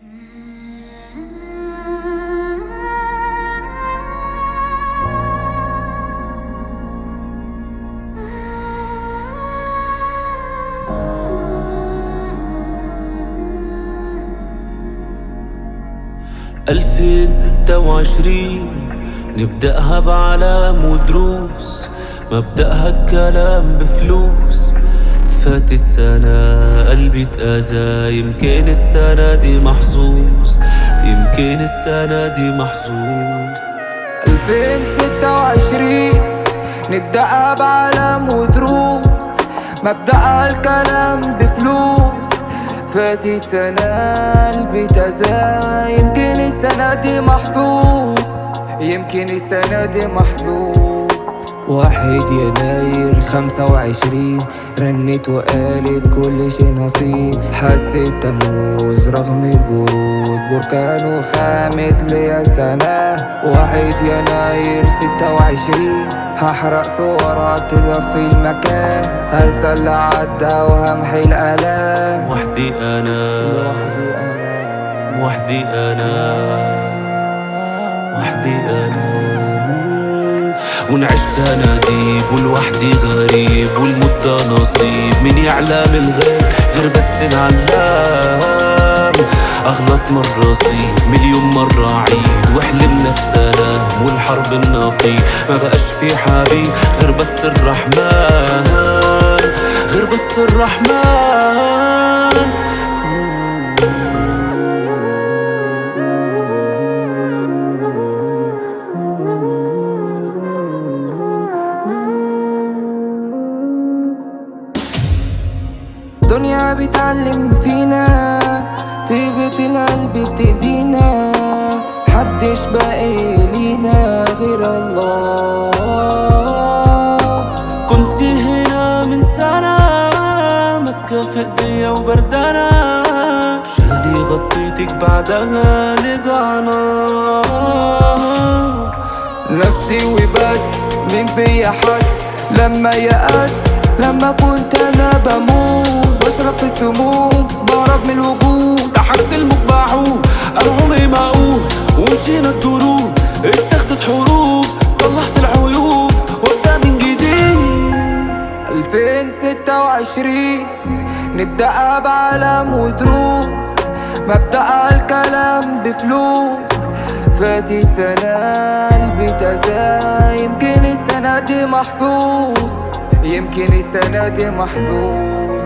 2026 نبدأها بعلام ودروس، مبدأها الكلام بفلوس. فاتت سنة قلبي اتأذى، يمكن السنة دي محظوظ، يمكن السنة دي محظوظ. 2026 نبدأها بعلام ودروس، مبدأها الكلام بفلوس. فاتت سنة قلبي اتأذى، يمكن السنة دي محظوظ، يمكن السنة دي محظوظ. 1 يناير 25 رنت وقالت كل شي نصيب. حسيت تموز رغم البرود، بركان وخامت ليا سنة. 1 يناير 26 هحرق صورها تدفي المكان، هنسى اللي عدى وهمحي الآلام. وحدي أنا وحدي أنا وحدي أنا ونعشت أناديب والوحدي غريب، والمدة نصيب من يعلم الغيب غير بس العلام. أغلط مرة صيب مليون مرة عيد، وحلمنا السلام والحرب النقيض. ما بقاش في حبيب غير بس الرحمن، غير بس الرحمن. دنيا بتعلم فينا، طيبة القلب بتأذينا. حدش باقي لينا غير الله. كنت هنا من سنة ماسكة في ايديا وبردانة، بشالي غطيتك بعدها لضعنا. نفسي وبس مين بيا حس لما يأس، لما كنت انا بموت بشرب في السموم، بهرب من الوجود. ده حجز المقبعون انا عمري ما اقول، ومشينا الدروب اتخذت حروب، صلحت العيوب وابدا من جديد. 2026 نبدأها بعلام ودروس، مبدأها الكلام بفلوس. فاتت سنة قلبي اتأذى، يمكن السنة دي محظوظ، يمكن السنة دي محظوظ.